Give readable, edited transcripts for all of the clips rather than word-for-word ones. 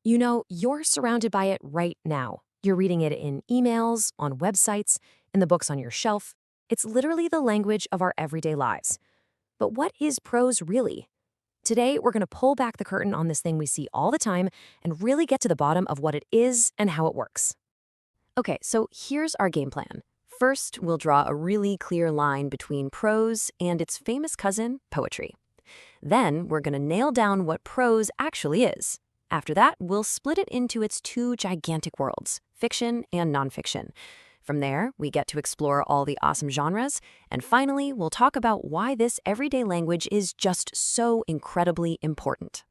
You know, you're surrounded by it right now. You're reading it in emails, on websites, in the books on your shelf. It's literally the language of our everyday lives. But what is prose really? Today, we're going to pull back the curtain on this thing we see all the time and really get to the bottom of what it is and how it works. Okay, so here's our game plan. First, we'll draw a really clear line between prose and its famous cousin, poetry. Then, we're going to nail down what prose actually is. After that, we'll split it into its two gigantic worlds, fiction and nonfiction. From there, we get to explore all the awesome genres, and finally, we'll talk about why this everyday language is just so incredibly important.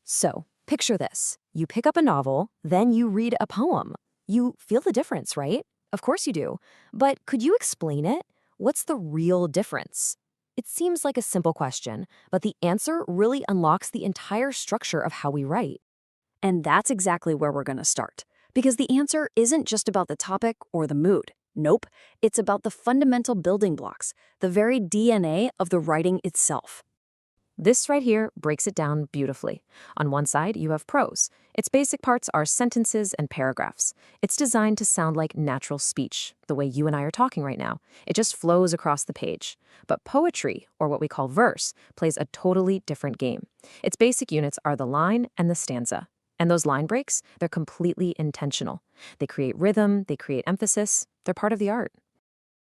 So, picture this. You pick up a novel, then you read a poem. You feel the difference, right? Of course you do. But could you explain it? What's the real difference? It seems like a simple question, but the answer really unlocks the entire structure of how we write. And that's exactly where we're going to start. Because the answer isn't just about the topic or the mood. Nope, it's about the fundamental building blocks, the very DNA of the writing itself. This right here breaks it down beautifully. On one side, you have prose. Its basic parts are sentences and paragraphs. It's designed to sound like natural speech, the way you and I are talking right now. It just flows across the page. But poetry, or what we call verse, plays a totally different game. Its basic units are the line and the stanza. And those line breaks, they're completely intentional. They create rhythm, they create emphasis, they're part of the art.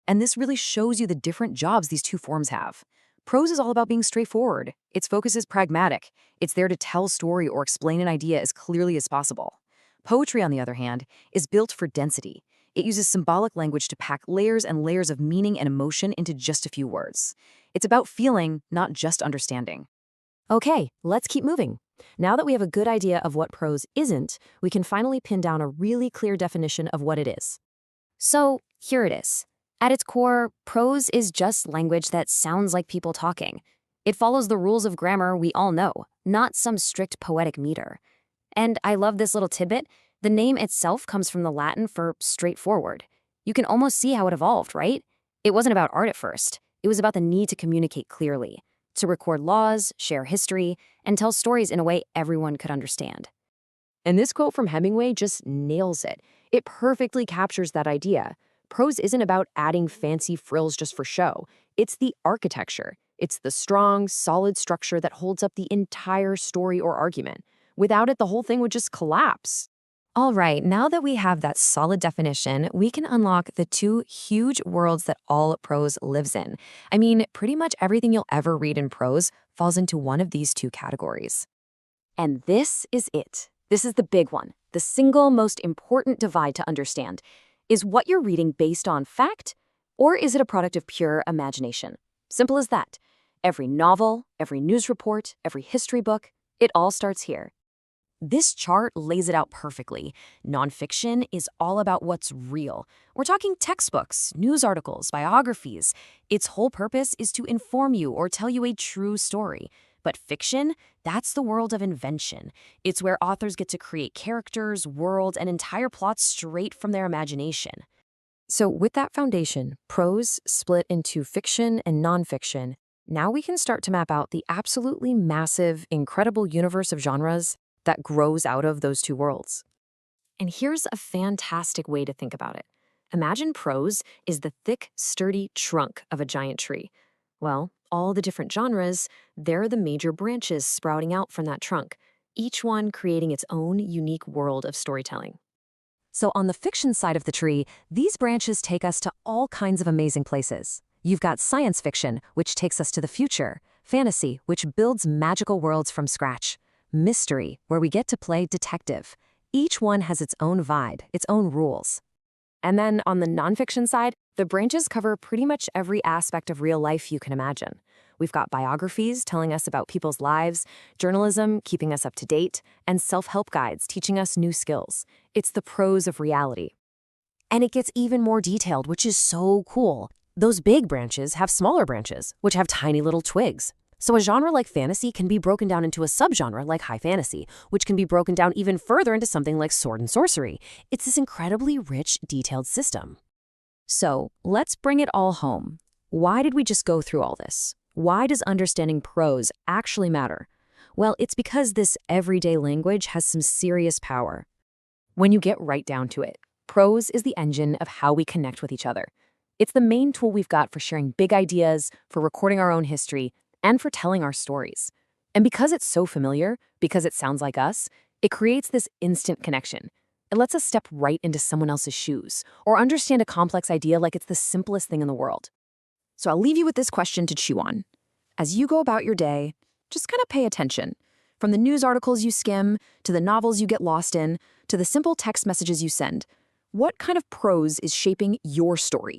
And this really shows you the different jobs these two forms have. Prose is all about being straightforward. Its focus is pragmatic. It's there to tell a story or explain an idea as clearly as possible. Poetry, on the other hand, is built for density. It uses symbolic language to pack layers and layers of meaning and emotion into just a few words. It's about feeling, not just understanding. Okay, let's keep moving. Now that we have a good idea of what prose isn't, we can finally pin down a really clear definition of what it is. So, here it is. At its core, prose is just language that sounds like people talking. It follows the rules of grammar we all know, not some strict poetic meter. And I love this little tidbit. The name itself comes from the Latin for straightforward. You can almost see how it evolved, right? It wasn't about art at first. It was about the need to communicate clearly, to record laws, share history, and tell stories in a way everyone could understand. And this quote from Hemingway just nails it. It perfectly captures that idea. Prose isn't about adding fancy frills just for show. It's the architecture. It's the strong, solid structure that holds up the entire story or argument. Without it, the whole thing would just collapse. All right, now that we have that solid definition, we can unlock the two huge worlds that all prose lives in. I mean, pretty much everything you'll ever read in prose falls into one of these two categories. And this is it. This is the big one, the single most important divide to understand. Is what you're reading based on fact, or is it a product of pure imagination? Simple as that. Every novel, every news report, every history book, it all starts here. This chart lays it out perfectly. Nonfiction is all about what's real. We're talking textbooks, news articles, biographies. Its whole purpose is to inform you or tell you a true story. But fiction, that's the world of invention. It's where authors get to create characters, worlds, and entire plots straight from their imagination. So with that foundation, prose split into fiction and nonfiction, now we can start to map out the absolutely massive, incredible universe of genres that grows out of those two worlds. And here's a fantastic way to think about it. Imagine prose is the thick, sturdy trunk of a giant tree. Well, all the different genres, they're the major branches sprouting out from that trunk, each one creating its own unique world of storytelling. So on the fiction side of the tree, these branches take us to all kinds of amazing places. You've got science fiction, which takes us to the future, fantasy, which builds magical worlds from scratch, mystery, where we get to play detective. Each one has its own vibe, its own rules. And then on the nonfiction side, the branches cover pretty much every aspect of real life you can imagine. We've got biographies telling us about people's lives, journalism keeping us up to date, and self-help guides teaching us new skills. It's the prose of reality. And it gets even more detailed, which is so cool. Those big branches have smaller branches, which have tiny little twigs. So a genre like fantasy can be broken down into a subgenre like high fantasy, which can be broken down even further into something like sword and sorcery. It's this incredibly rich, detailed system. So let's bring it all home. Why did we just go through all this? Why does understanding prose actually matter? Well, it's because this everyday language has some serious power. When you get right down to it, prose is the engine of how we connect with each other. It's the main tool we've got for sharing big ideas, for recording our own history, and for telling our stories. And because it's so familiar, because it sounds like us, it creates this instant connection. It lets us step right into someone else's shoes, or understand a complex idea like it's the simplest thing in the world. So I'll leave you with this question to chew on. As you go about your day, just kind of pay attention. From the news articles you skim, to the novels you get lost in, to the simple text messages you send, what kind of prose is shaping your story?